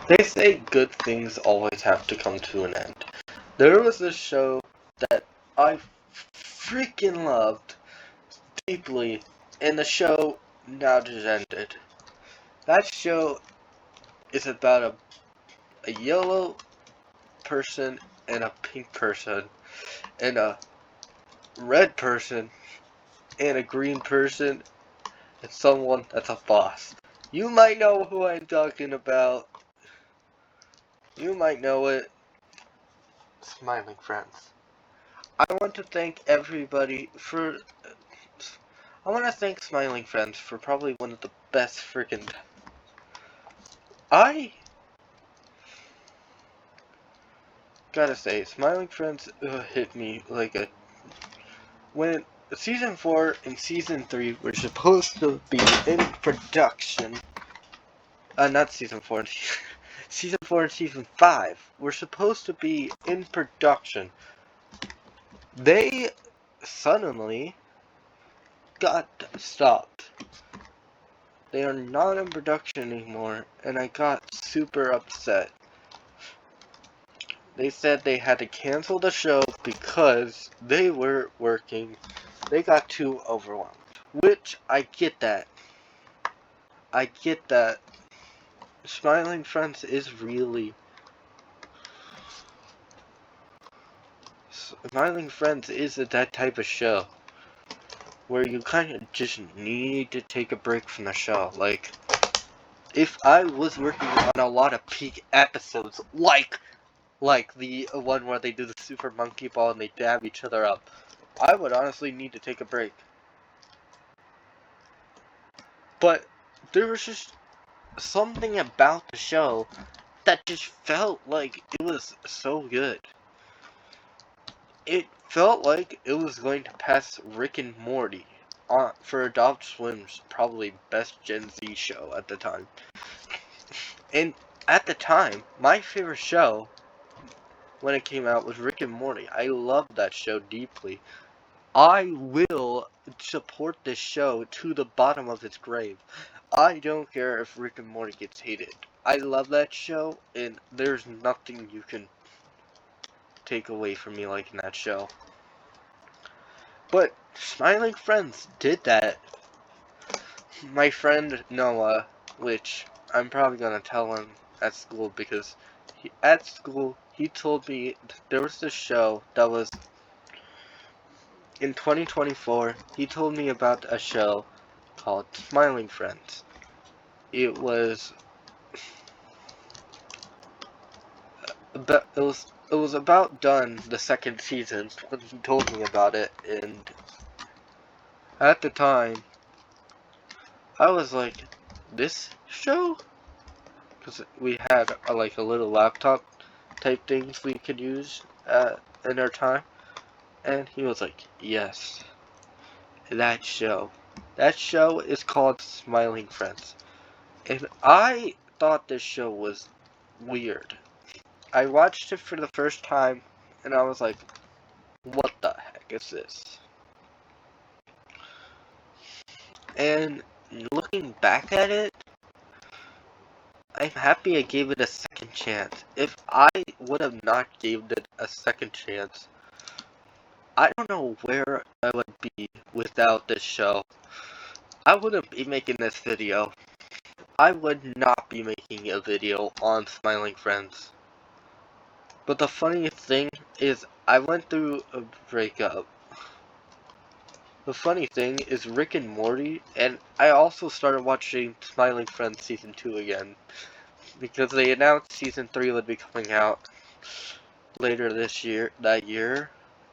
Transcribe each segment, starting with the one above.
They say good things always have to come to an end. There was this show that I freaking loved deeply, and the show now just ended. That show is about a yellow person and a pink person and a red person and a green person and someone that's a boss. You might know who I'm talking about. You might know it. Smiling Friends. I want to thank everybody for. I want to thank Smiling Friends for probably one of the best freaking. I gotta say, Smiling Friends hit me like a. When season 4 and season 3 were supposed to be in production. Not season 4. Season 4 and season 5 were supposed to be in production. They suddenly got stopped. They are not in production anymore, and I got super upset. They said they had to cancel the show because they were working. They got too overwhelmed. Which, I get that. I get that. Smiling Friends is really... Smiling Friends is that type of show where you kind of just need to take a break from the show. Like, if I was working on a lot of peak episodes, like the one where they do the super monkey ball and they dab each other up, I would honestly need to take a break. But there was just something about the show that just felt like it was so good. It felt like it was going to pass Rick and Morty for Adult Swim's probably best Gen Z show at the time. And at the time, my favorite show when it came out was Rick and Morty. I loved that show deeply. I will support this show to the bottom of its grave. I don't care if Rick and Morty gets hated. I love that show, and there's nothing you can take away from me liking that show. But Smiling Friends did that. My friend Noah, which I'm probably gonna tell him at school because at school he told me there was this show that was in 2024. He told me about a show called Smiling Friends. It was about done the second season when he told me about it, and at the time I was like, this show? Because we had like a little laptop type things we could use in our time, and he was like, yes, that show. That show is called Smiling Friends. And I thought this show was weird. I watched it for the first time, and I was like, what the heck is this? And looking back at it, I'm happy I gave it a second chance. If I would have not gave it a second chance, I don't know where I would be without this show. I wouldn't be making this video. I would not be making a video on Smiling Friends. But the funniest thing is I went through a breakup. The funny thing is Rick and Morty, and I also started watching Smiling Friends Season 2 again. Because they announced Season 3 would be coming out later that year.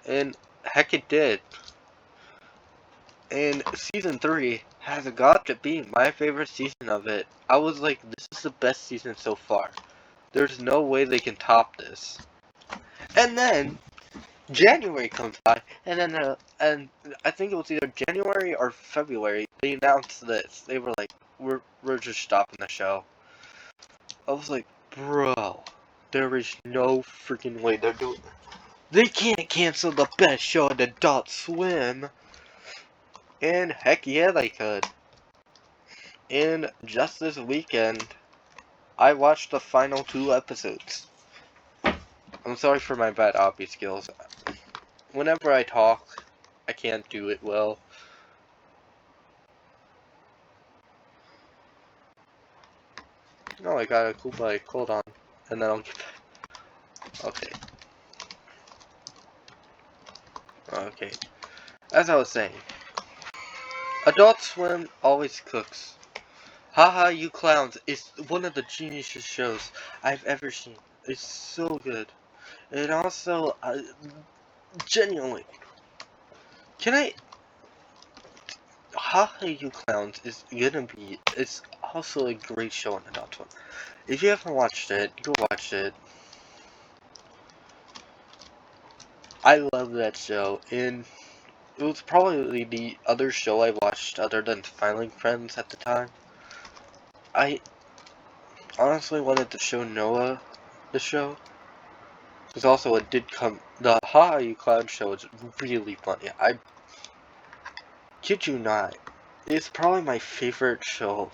And heck it did. And Season 3 has got to be my favorite season of it. I was like, this is the best season so far. There's no way they can top this. And then January comes by, and then and I think it was either January or February. They announced this. They were like, "We're just stopping the show." I was like, "Bro, there is no freaking way they're doing. They can't cancel the best show on Adult Swim." And heck yeah, they could. And just this weekend, I watched the final 2 episodes. I'm sorry for my bad obby skills. Whenever I talk, I can't do it well. Oh, I got a cool bike. Hold on. And then I'll get back. Okay. Okay. As I was saying, Adult Swim always cooks. Haha, You Clowns is one of the geniusest shows I've ever seen. It's so good. And also, genuinely, can I... Haha, You Clowns is gonna be... It's also a great show on Adult Swim. If you haven't watched it, go watch it. I love that show, and it was probably the other show I watched other than Smiling Friends at the time. I honestly wanted to show Noah the show, because also it did come... The Ha You Clown show is really funny. I kid you not. It's probably my favorite show.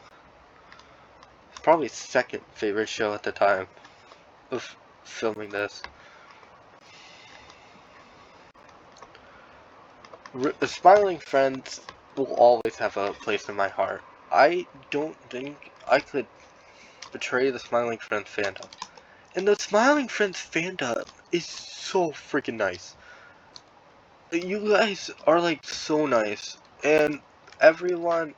It's probably second favorite show at the time of filming this. Smiling Friends will always have a place in my heart. I don't think I could betray the Smiling Friends fandom. And the Smiling Friends fandom is so freaking nice. You guys are like so nice. And everyone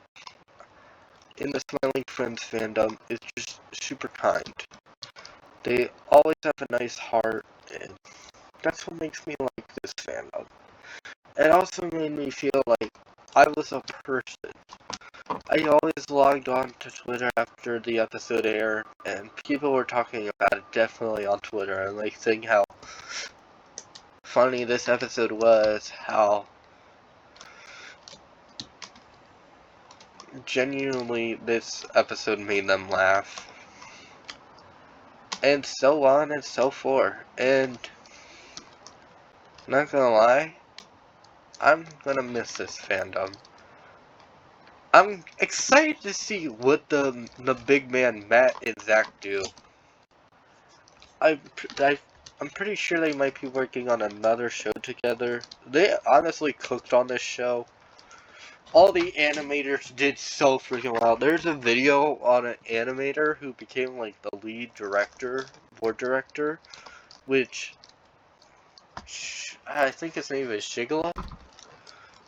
in the Smiling Friends fandom is just super kind. They always have a nice heart, and that's what makes me like this fandom. It also made me feel like I was a person. I always logged on to Twitter after the episode aired, and people were talking about it definitely on Twitter, and like saying how funny this episode was, how genuinely this episode made them laugh, and so on and so forth. And not gonna lie, I'm gonna miss this fandom. I'm excited to see what the big man Matt and Zach do. I'm pretty sure they might be working on another show together. They honestly cooked on this show. All the animators did so freaking well. There's a video on an animator who became like the lead director, board director, which I think his name is Shigaloo.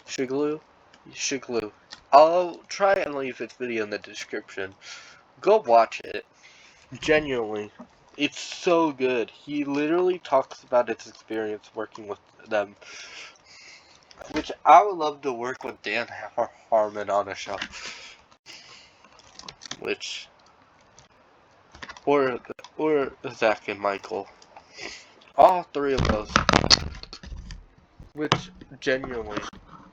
Shigaloo. I'll try and leave his video in the description. Go watch it. Genuinely. It's so good. He literally talks about his experience working with them. Which I would love to work with Dan Harmon on a show. Which... Or Zach and Michael. All three of those. Which genuinely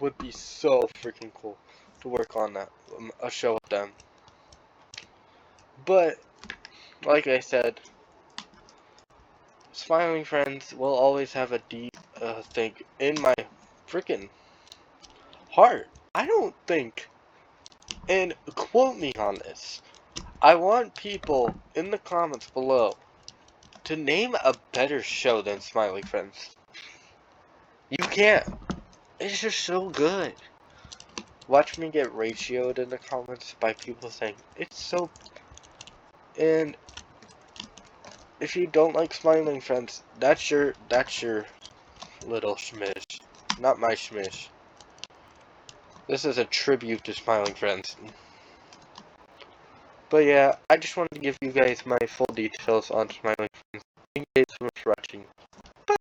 would be so freaking cool to work on that a show with them. But like I said, Smiling Friends will always have a deep thing in my freaking heart. I don't think, and quote me on this, I want people in the comments below to name a better show than Smiling Friends. You can't. It's just so good. Watch me get ratioed in the comments by people saying, it's so... And if you don't like Smiling Friends, that's your little schmish. Not my schmish. This is a tribute to Smiling Friends. But yeah, I just wanted to give you guys my full details on Smiling Friends. Thank you guys so much for watching. Bye!